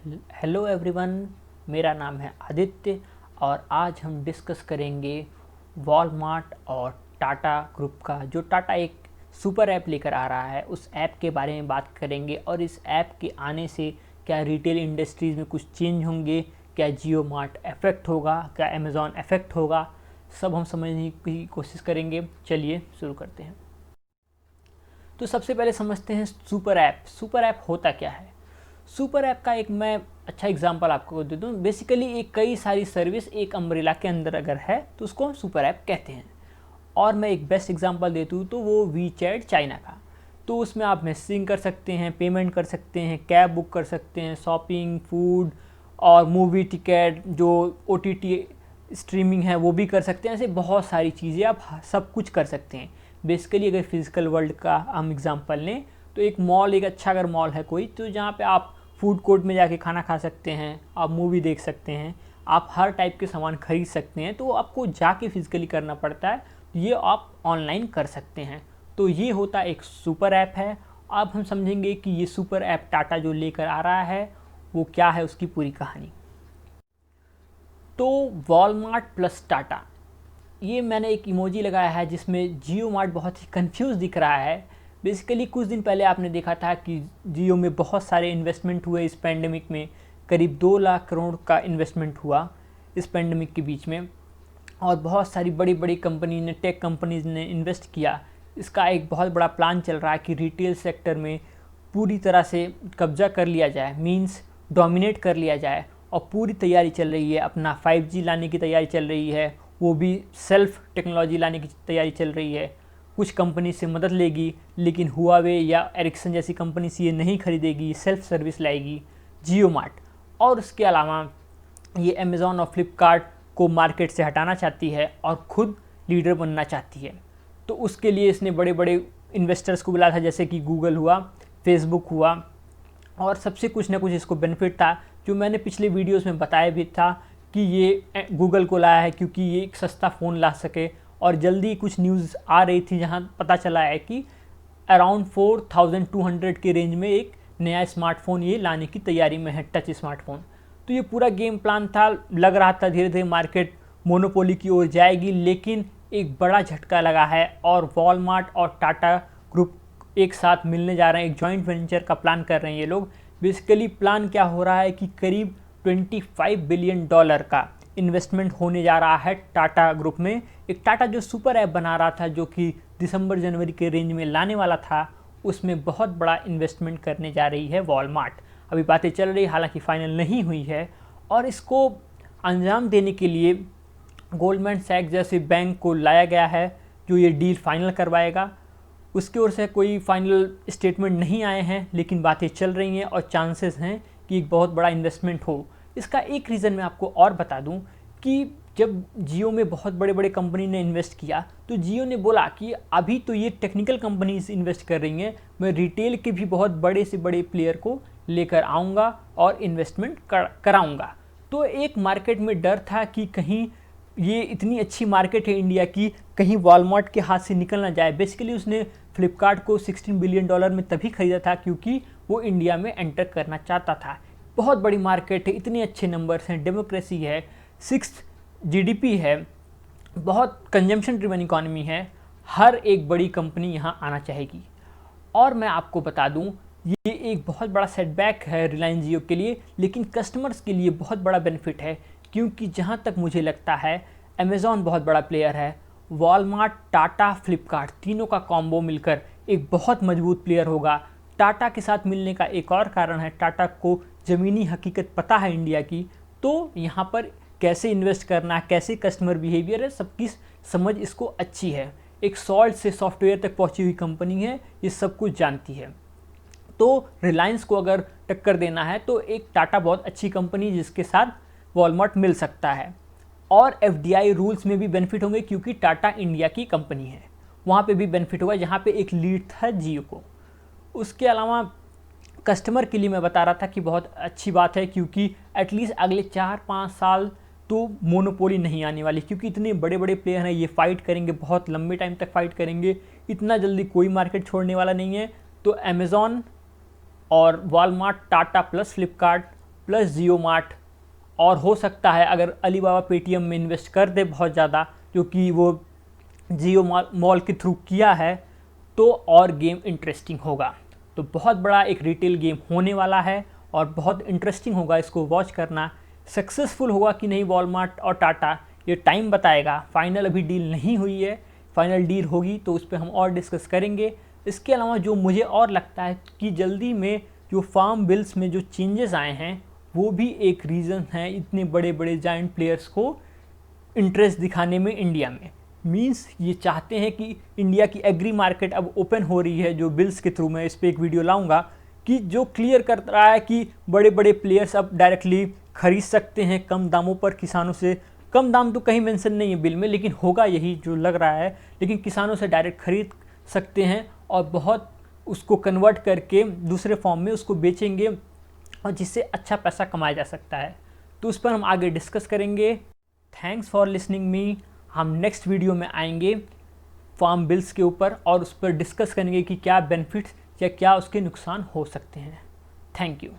Hello everyone, मेरा नाम है आदित्य और आज हम डिस्कस करेंगे वॉलमार्ट और टाटा ग्रुप का। जो टाटा एक सुपर ऐप लेकर आ रहा है, उस ऐप के बारे में बात करेंगे और इस ऐप के आने से क्या रिटेल इंडस्ट्रीज़ में कुछ चेंज होंगे, क्या जियो मार्ट इफेक्ट होगा, क्या अमेज़ॉन इफेक्ट होगा, सब हम समझने की कोशिश करेंगे। चलिए शुरू करते हैं। तो सबसे पहले समझते हैं सुपर ऐप। सुपर ऐप होता क्या है? सुपर ऐप का एक मैं अच्छा एग्जांपल आपको दे दूँ। बेसिकली एक कई सारी सर्विस एक अम्ब्रेला के अंदर अगर है तो उसको हम सुपर ऐप कहते हैं। और मैं एक बेस्ट एग्जांपल देती हूँ तो वो वी चैट चाइना का। तो उसमें आप मैसेजिंग कर सकते हैं, पेमेंट कर सकते हैं, कैब बुक कर सकते हैं, शॉपिंग, फूड और मूवी टिकट, जो OTT स्ट्रीमिंग है वो भी कर सकते हैं। ऐसे बहुत सारी चीज़ें आप सब कुछ कर सकते हैं। बेसिकली अगर फिजिकल वर्ल्ड का हम एग्जांपल लें तो एक मॉल, एक अच्छा अगर मॉल है कोई, तो जहाँ पे आप फूड कोर्ट में जाके खाना खा सकते हैं, आप मूवी देख सकते हैं, आप हर टाइप के सामान खरीद सकते हैं। तो आपको जाके फिजिकली करना पड़ता है, ये आप ऑनलाइन कर सकते हैं। तो ये होता एक सुपर ऐप है। अब हम समझेंगे कि ये सुपर ऐप टाटा जो लेकर आ रहा है वो क्या है, उसकी पूरी कहानी। तो वॉलमार्ट प्लस टाटा, ये मैंने एक इमोजी लगाया है जिसमें जियो मार्ट बहुत ही कंफ्यूज दिख रहा है। बेसिकली कुछ दिन पहले आपने देखा था कि जियो में बहुत सारे इन्वेस्टमेंट हुए इस पेंडेमिक में। करीब 2 लाख करोड़ का इन्वेस्टमेंट हुआ इस पेंडेमिक के बीच में, और बहुत सारी बड़ी बड़ी कंपनी ने, टेक कंपनीज ने इन्वेस्ट किया। इसका एक बहुत बड़ा प्लान चल रहा है कि रिटेल सेक्टर में पूरी तरह से कब्जा कर लिया जाए, मींस डोमिनेट कर लिया जाए। और पूरी तैयारी चल रही है, अपना 5G लाने की तैयारी चल रही है, वो भी सेल्फ टेक्नोलॉजी लाने की तैयारी चल रही है। कुछ कंपनी से मदद लेगी, लेकिन हुआवे या एरिक्सन जैसी कंपनी से ये नहीं खरीदेगी, सेल्फ सर्विस लाएगी जियो मार्ट। और उसके अलावा ये अमेज़ॉन और फ्लिपकार्ट को मार्केट से हटाना चाहती है और ख़ुद लीडर बनना चाहती है। तो उसके लिए इसने बड़े बड़े इन्वेस्टर्स को बुलाया था, जैसे कि गूगल हुआ, फेसबुक हुआ, और सबसे कुछ ना कुछ इसको बेनिफिट था, जो मैंने पिछले वीडियोस में बताया भी था कि ये गूगल को लाया है क्योंकि ये एक सस्ता फ़ोन ला सके। और जल्दी कुछ न्यूज़ आ रही थी जहां पता चला है कि अराउंड 4200 के रेंज में एक नया स्मार्टफोन ये लाने की तैयारी में है, टच स्मार्टफोन। तो ये पूरा गेम प्लान था। लग रहा था धीरे धीरे मार्केट मोनोपोली की ओर जाएगी, लेकिन एक बड़ा झटका लगा है और वॉलमार्ट और टाटा ग्रुप एक साथ मिलने जा रहे हैं, एक जॉइंट वेंचर का प्लान कर रहे हैं ये लोग। बेसिकली प्लान क्या हो रहा है कि करीब $25 बिलियन का इन्वेस्टमेंट होने जा रहा है टाटा ग्रुप में। एक टाटा जो सुपर ऐप बना रहा था, जो कि दिसंबर जनवरी के रेंज में लाने वाला था, उसमें बहुत बड़ा इन्वेस्टमेंट करने जा रही है वॉलमार्ट। अभी बातें चल रही, हालांकि फाइनल नहीं हुई है। और इसको अंजाम देने के लिए गोल्डमैन सैक्स जैसे बैंक को लाया गया है, जो ये डील फाइनल करवाएगा। उसकी ओर से कोई फाइनल स्टेटमेंट नहीं आए हैं, लेकिन बातें चल रही हैं और चांसेस हैं कि एक बहुत बड़ा इन्वेस्टमेंट हो। इसका एक रीज़न मैं आपको और बता दूं कि जब जियो में बहुत बड़े बड़े कंपनी ने इन्वेस्ट किया, तो जियो ने बोला कि अभी तो ये टेक्निकल कंपनीज इन्वेस्ट कर रही हैं, मैं रिटेल के भी बहुत बड़े से बड़े प्लेयर को लेकर आऊँगा और इन्वेस्टमेंट कराऊँगा। तो एक मार्केट में डर था कि कहीं ये इतनी अच्छी मार्केट है इंडिया की, कहीं वॉलमार्ट के हाथ से निकल ना जाए। बेसिकली उसने फ्लिपकार्ट को $16 बिलियन में तभी खरीदा था क्योंकि वो इंडिया में एंटर करना चाहता था। बहुत बड़ी मार्केट है, इतने अच्छे नंबर्स हैं, डेमोक्रेसी है, 6th GDP है, बहुत कंजम्पशन ड्रिवन इकॉनमी है, हर एक बड़ी कंपनी यहाँ आना चाहेगी। और मैं आपको बता दूँ, ये एक बहुत बड़ा सेटबैक है रिलायंस जियो के लिए, लेकिन कस्टमर्स के लिए बहुत बड़ा बेनिफिट है। क्योंकि जहाँ तक मुझे लगता है अमेज़ॉन बहुत बड़ा प्लेयर है, वॉलमार्ट, टाटा, फ्लिपकार्ट, तीनों का कॉम्बो मिलकर एक बहुत मजबूत प्लेयर होगा। टाटा के साथ मिलने का एक और कारण है, टाटा को ज़मीनी हकीकत पता है इंडिया की, तो यहाँ पर कैसे इन्वेस्ट करना है, कैसे कस्टमर बिहेवियर है, सबकी समझ इसको अच्छी है। एक सॉल्ट से सॉफ्टवेयर तक पहुँची हुई कंपनी है, ये सब कुछ जानती है। तो रिलायंस को अगर टक्कर देना है तो एक टाटा बहुत अच्छी कंपनी जिसके साथ वॉलमार्ट मिल सकता है। और FDI रूल्स में भी बेनिफिट होंगे क्योंकि टाटा इंडिया की कंपनी है, वहाँ पे भी बेनिफिट होगा जहाँ पे एक लीड था जियो को। उसके अलावा कस्टमर के लिए मैं बता रहा था कि बहुत अच्छी बात है, क्योंकि एटलीस्ट अगले 4-5 साल तो मोनोपोली नहीं आने वाली, क्योंकि इतने बड़े बड़े प्लेयर हैं, ये फाइट करेंगे, बहुत लंबे टाइम तक फाइट करेंगे, इतना जल्दी कोई मार्केट छोड़ने वाला नहीं है। तो अमेज़ॉन और Walmart, Tata plus Flipkart plus Jio Mart, और हो सकता है अगर अलीबाबा पेटीएम में इन्वेस्ट कर दे बहुत ज़्यादा, क्योंकि वो जियो मॉल के थ्रू किया है, तो और गेम इंटरेस्टिंग होगा। तो बहुत बड़ा एक रिटेल गेम होने वाला है और बहुत इंटरेस्टिंग होगा इसको वॉच करना। सक्सेसफुल होगा कि नहीं वॉलमार्ट और टाटा, ये टाइम बताएगा। फाइनल अभी डील नहीं हुई है, फाइनल डील होगी तो उस पर हम और डिस्कस करेंगे। इसके अलावा जो मुझे और लगता है कि जल्दी में जो फार्म बिल्स में जो चेंजेस आए हैं वो भी एक रीज़न है इतने बड़े बड़े जायंट प्लेयर्स को इंटरेस्ट दिखाने में इंडिया में। मींस ये चाहते हैं कि इंडिया की एग्री मार्केट अब ओपन हो रही है, जो बिल्स के थ्रू मैं इस पर एक वीडियो लाऊंगा कि जो क्लियर कर रहा है कि बड़े बड़े प्लेयर्स अब डायरेक्टली खरीद सकते हैं कम दामों पर किसानों से। कम दाम तो कहीं मेंशन नहीं है बिल में, लेकिन होगा यही जो लग रहा है। लेकिन किसानों से डायरेक्ट खरीद सकते हैं और बहुत उसको कन्वर्ट करके दूसरे फॉर्म में उसको बेचेंगे और जिससे अच्छा पैसा कमाया जा सकता है। तो उस पर हम आगे डिस्कस करेंगे। Thanks for listening me. हम नेक्स्ट वीडियो में आएंगे फार्म बिल्स के ऊपर और उस पर डिस्कस करेंगे कि क्या बेनिफिट्स या क्या उसके नुकसान हो सकते हैं। Thank you.